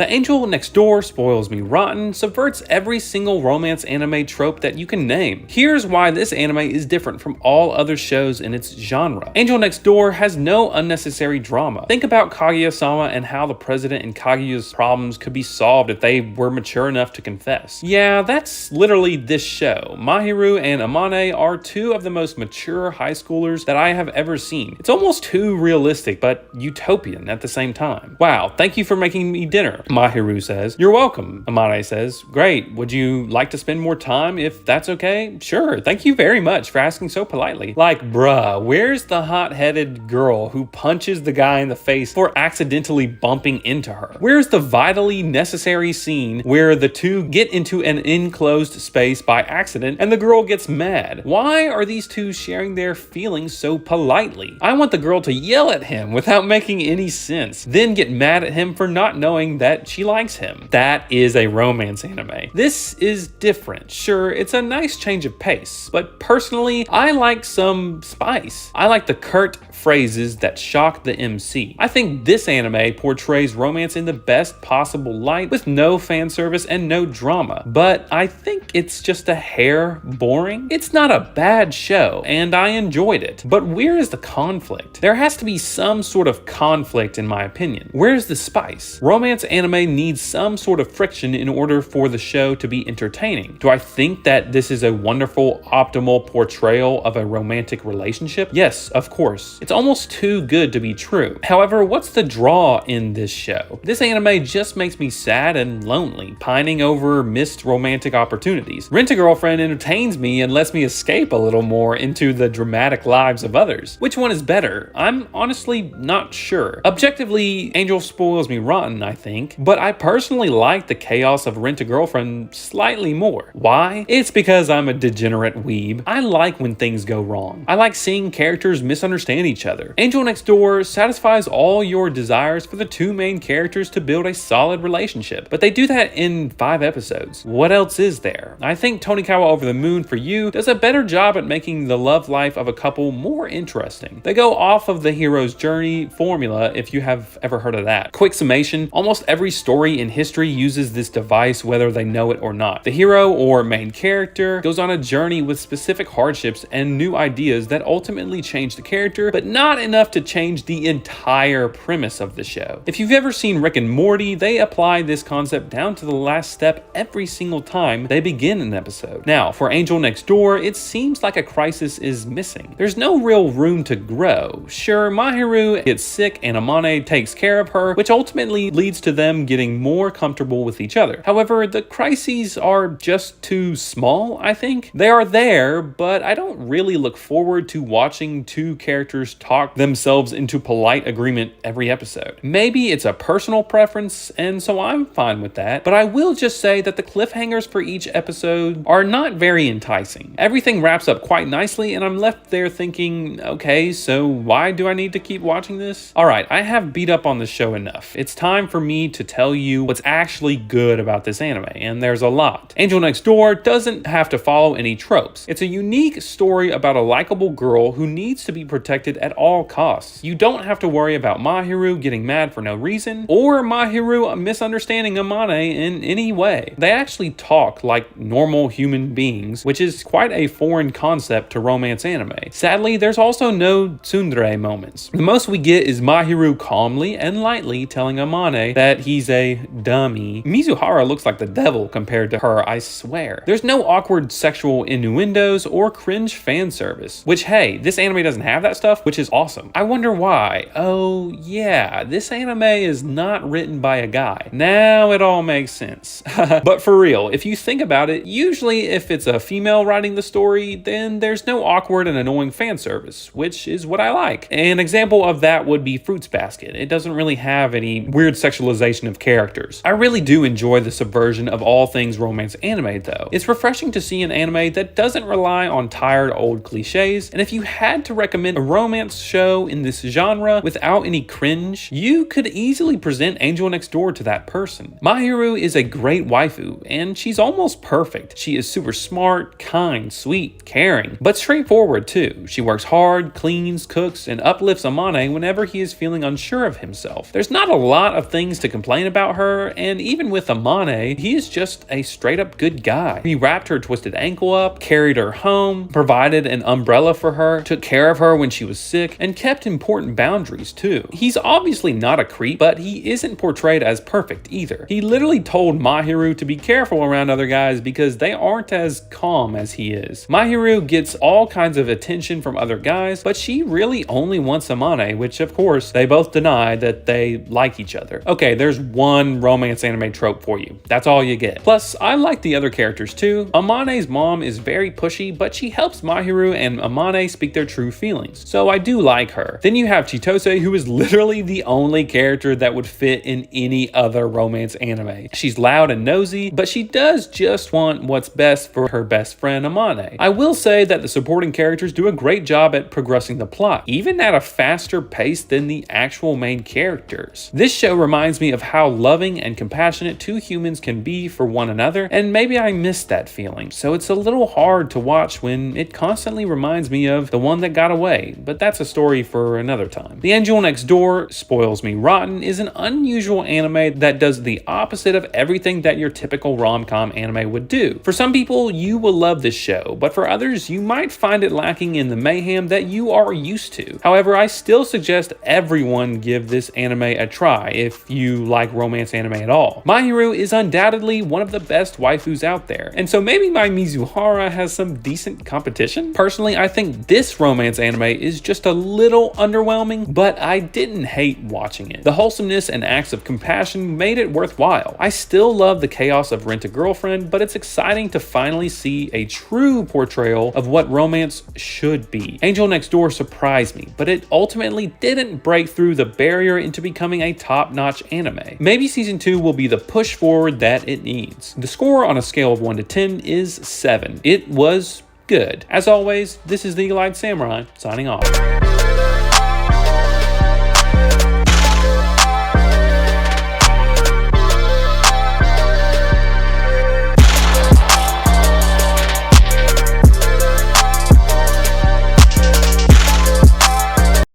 The Angel Next Door Spoils Me Rotten subverts every single romance anime trope that you can name. Here's why this anime is different from all other shows in its genre. Angel Next Door has no unnecessary drama. Think about Kaguya-sama and how the president and Kaguya's problems could be solved if they were mature enough to confess. Yeah, that's literally this show. Mahiru and Amane are two of the most mature high schoolers that I have ever seen. It's almost too realistic, but utopian at the same time. Wow, thank you for making me dinner, Mahiru says. You're welcome, Amane says. Great, would you like to spend more time if that's okay? Sure, thank you very much for asking so politely. Like, bruh, where's the hot-headed girl who punches the guy in the face for accidentally bumping into her? Where's the vitally necessary scene where the two get into an enclosed space by accident and the girl gets mad? Why are these two sharing their feelings so politely? I want the girl to yell at him without making any sense, then get mad at him for not knowing that she likes him. That is a romance anime. This is different. Sure, it's a nice change of pace, but personally, I like some spice. I like the curt phrases that shock the MC. I think this anime portrays romance in the best possible light with no fan service and no drama, but I think it's just a hair boring. It's not a bad show, and I enjoyed it, but where is the conflict? There has to be some sort of conflict in my opinion. Where's the spice? Romance anime needs some sort of friction in order for the show to be entertaining. Do I think that this is a wonderful, optimal portrayal of a romantic relationship? Yes, of course. It's almost too good to be true. However, what's the draw in this show? This anime just makes me sad and lonely, pining over missed romantic opportunities. Rent-a-Girlfriend entertains me and lets me escape a little more into the dramatic lives of others. Which one is better? I'm honestly not sure. Objectively, Angel Spoils Me Rotten, I think, but I personally like the chaos of Rent-a-Girlfriend slightly more. Why? It's because I'm a degenerate weeb. I like when things go wrong. I like seeing characters misunderstand each other. Angel Next Door satisfies all your desires for the two main characters to build a solid relationship, but they do that in 5 episodes. What else is there? I think Tonikawa Over the Moon for You does a better job at making the love life of a couple more interesting. They go off of the hero's journey formula, if you have ever heard of that. Quick summation, almost every story in history uses this device whether they know it or not. The hero or main character goes on a journey with specific hardships and new ideas that ultimately change the character, but not enough to change the entire premise of the show. If you've ever seen Rick and Morty, they apply this concept down to the last step every single time they begin an episode. Now, for Angel Next Door, it seems like a crisis is missing. There's no real room to grow. Sure, Mahiru gets sick and Amane takes care of her, which ultimately leads to them getting more comfortable with each other. However, the crises are just too small, I think. They are there, but I don't really look forward to watching two characters talk themselves into polite agreement every episode. Maybe it's a personal preference, and so I'm fine with that, but I will just say that the cliffhangers for each episode are not very enticing. Everything wraps up quite nicely, and I'm left there thinking, okay, so why do I need to keep watching this? Alright, I have beat up on the show enough. It's time for me to tell you what's actually good about this anime, and there's a lot. Angel Next Door doesn't have to follow any tropes. It's a unique story about a likable girl who needs to be protected at all costs. You don't have to worry about Mahiru getting mad for no reason, or Mahiru misunderstanding Amane in any way. They actually talk like normal human beings, which is quite a foreign concept to romance anime. Sadly, there's also no tsundere moments. The most we get is Mahiru calmly and lightly telling Amane that he's a dummy. Mizuhara looks like the devil compared to her, I swear. There's no awkward sexual innuendos or cringe fan service, which hey, this anime doesn't have that stuff, which is awesome. I wonder why. Oh yeah, this anime is not written by a guy. Now it all makes sense. But for real, if you think about it, usually if it's a female writing the story, then there's no awkward and annoying fan service, which is what I like. An example of that would be Fruits Basket. It doesn't really have any weird sexualization of characters. I really do enjoy the subversion of all things romance anime though. It's refreshing to see an anime that doesn't rely on tired old cliches, and if you had to recommend a romance romance show in this genre without any cringe, you could easily present Angel Next Door to that person. Mahiru is a great waifu, and she's almost perfect. She is super smart, kind, sweet, caring, but straightforward too. She works hard, cleans, cooks, and uplifts Amane whenever he is feeling unsure of himself. There's not a lot of things to complain about her, and even with Amane, he is just a straight up good guy. He wrapped her twisted ankle up, carried her home, provided an umbrella for her, took care of her when she was sick, and kept important boundaries too. He's obviously not a creep, but he isn't portrayed as perfect either. He literally told Mahiru to be careful around other guys because they aren't as calm as he is. Mahiru gets all kinds of attention from other guys, but she really only wants Amane, which of course they both deny that they like each other. Okay, there's one romance anime trope for you. That's all you get. Plus, I like the other characters too. Amane's mom is very pushy, but she helps Mahiru and Amane speak their true feelings, so I do like her. Then you have Chitose, who is literally the only character that would fit in any other romance anime. She's loud and nosy, but she does just want what's best for her best friend Amane. I will say that the supporting characters do a great job at progressing the plot, even at a faster pace than the actual main characters. This show reminds me of how loving and compassionate two humans can be for one another, and maybe I missed that feeling, so it's a little hard to watch when it constantly reminds me of The One That Got Away, but that's a story for another time. The Angel Next Door, spoils me rotten, is an unusual anime that does the opposite of everything that your typical rom-com anime would do. For some people, you will love this show, but for others, you might find it lacking in the mayhem that you are used to. However, I still suggest everyone give this anime a try if you like romance anime at all. Mahiru is undoubtedly one of the best waifus out there, and so maybe my Mizuhara has some decent competition? Personally, I think this romance anime is just a little underwhelming, but I didn't hate watching it. The wholesomeness and acts of compassion made it worthwhile. I still love the chaos of Rent-A-Girlfriend, but it's exciting to finally see a true portrayal of what romance should be. Angel Next Door surprised me, but it ultimately didn't break through the barrier into becoming a top-notch anime. Maybe season 2 will be the push forward that it needs. The score on a scale of 1 to 10 is 7. It was good. As always, this is the Eagle-Eyed Samurai, signing off.